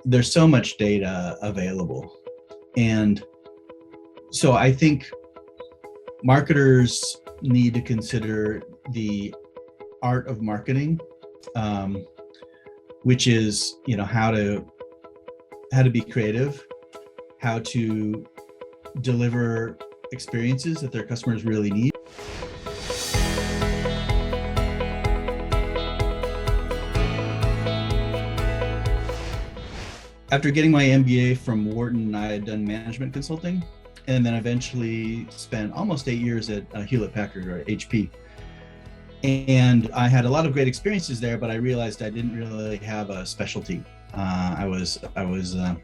there's so much data available. And so I think marketers need to consider the art of marketing, which is, how to be creative, how to deliver experiences that their customers really need. After getting my MBA from Wharton, I had done management consulting, and then eventually spent almost 8 years at Hewlett-Packard, or HP. And I had a lot of great experiences there, but I realized I didn't really have a specialty. I was kind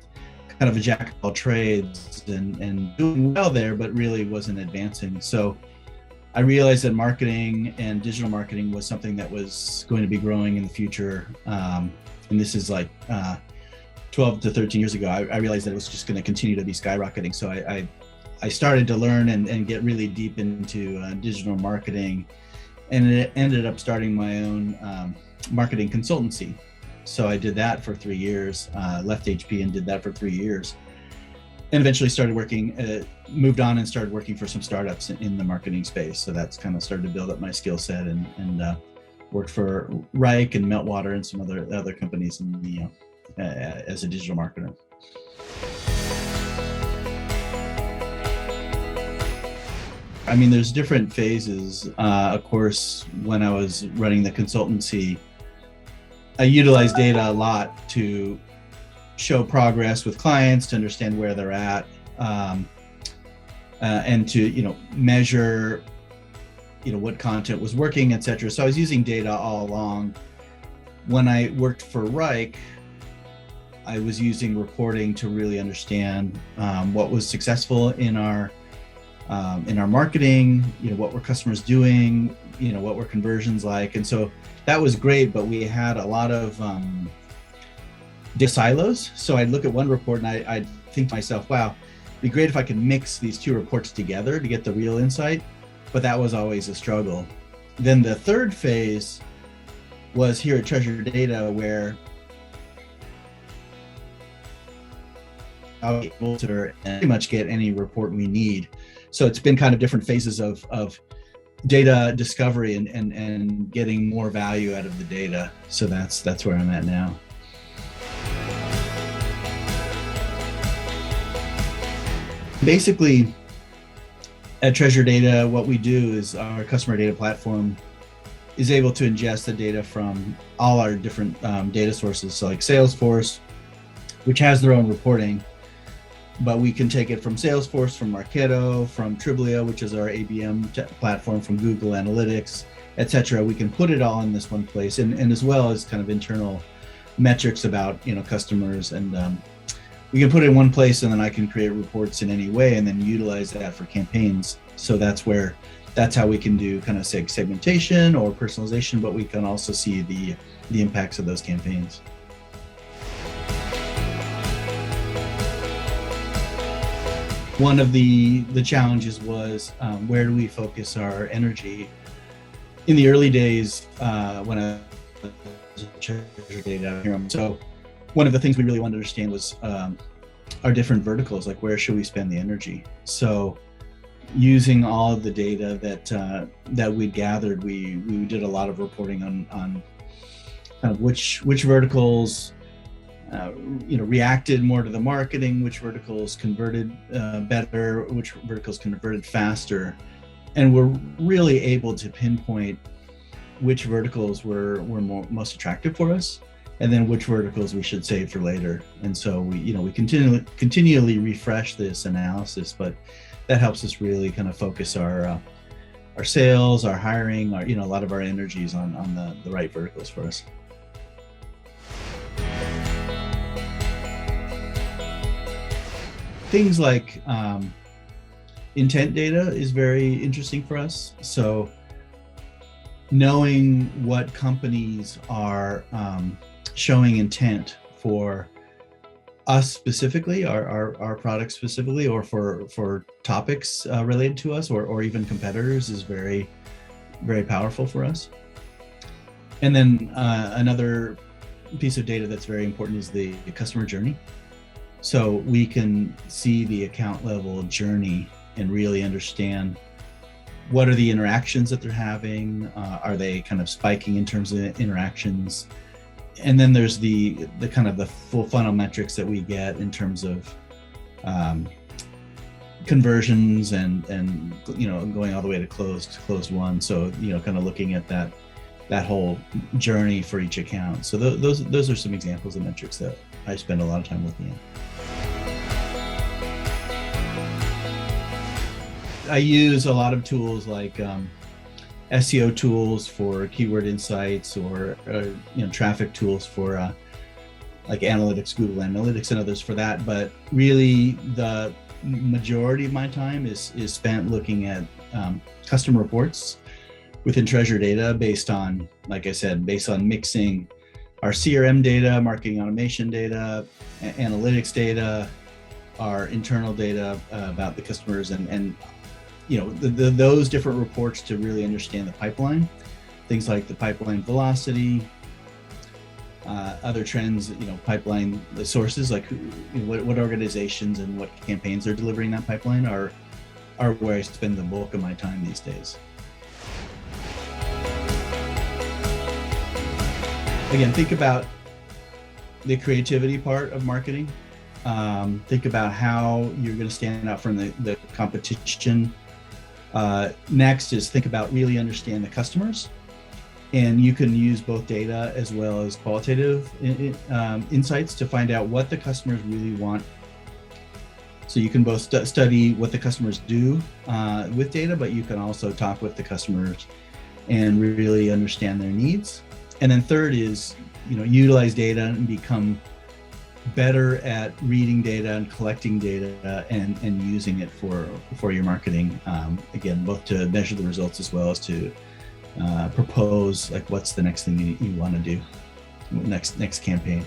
of a jack of all trades and doing well there, but really wasn't advancing. So I realized that marketing and digital marketing was something that was going to be growing in the future. And this is like 12 to 13 years ago. I realized that it was just going to continue to be skyrocketing. So I started to learn and get really deep into digital marketing, and it ended up starting my own marketing consultancy. So I did that for 3 years, left HP and did that for 3 years, and eventually started working, moved on and started working for some startups in the marketing space. So that's kind of started to build up my skill set, and worked for Reich and Meltwater and some other companies in the as a digital marketer. I mean, there's different phases. Of course, when I was running the consultancy, I utilized data a lot to show progress with clients, to understand where they're at, and to measure what content was working, etc. So I was using data all along. When I worked for Reich, I was using reporting to really understand what was successful in our marketing, what were customers doing, what were conversions like. And so that was great, but we had a lot of data silos. So I'd look at one report and I'd think to myself, wow, it'd be great if I could mix these two reports together to get the real insight. But that was always a struggle. Then the third phase was here at Treasure Data, where I was able to pretty much get any report we need. So it's been kind of different phases of data discovery and getting more value out of the data. So that's where I'm at now. Basically, at Treasure Data, what we do is our customer data platform is able to ingest the data from all our different data sources. So like Salesforce, which has their own reporting, but we can take it from Salesforce, from Marketo, from Triblia, which is our ABM platform, from Google Analytics, etc. We can put it all in this one place, and as well as kind of internal metrics about customers, and we can put it in one place, and then I can create reports in any way, and then utilize that for campaigns. So that's how we can do kind of segmentation or personalization, but we can also see the impacts of those campaigns. One of the challenges was where do we focus our energy? In the early days, when I was at Treasure Data, so one of the things we really wanted to understand was our different verticals, like where should we spend the energy? So using all of the data that we gathered, we did a lot of reporting on kind of which verticals reacted more to the marketing, which verticals converted better, which verticals converted faster, and we're really able to pinpoint which verticals were most attractive for us, and then which verticals we should save for later. And so we continually refresh this analysis, but that helps us really kind of focus our sales, our hiring, a lot of our energies on the right verticals for us. Things like intent data is very interesting for us. So knowing what companies are showing intent for us specifically, our products specifically, or for topics related to us, or even competitors, is very, very powerful for us. And then another piece of data that's very important is the customer journey. So we can see the account level journey and really understand what are the interactions that they're having. Are they kind of spiking in terms of interactions? And then there's the kind of the full funnel metrics that we get in terms of conversions and going all the way to closed won. So kind of looking at that whole journey for each account. So those are some examples of metrics that I spend a lot of time looking at. I use a lot of tools like SEO tools for keyword insights, or traffic tools for like analytics, Google Analytics and others for that. But really the majority of my time is spent looking at custom reports within Treasure Data based on, like I said, based on mixing our CRM data, marketing automation data, analytics data, our internal data about the customers, and those different reports to really understand the pipeline, things like the pipeline velocity, other trends, pipeline the sources, like what organizations and what campaigns are delivering that pipeline are where I spend the bulk of my time these days. Again, think about the creativity part of marketing. Think about how you're going to stand out from the competition. Next is think about really understand the customers, and you can use both data as well as qualitative insights to find out what the customers really want. So you can both study what the customers do with data, but you can also talk with the customers and really understand their needs. And then third is, utilize data and become better at reading data and collecting data and using it for your marketing. Again, both to measure the results as well as to propose like what's the next thing you want to do, next campaign.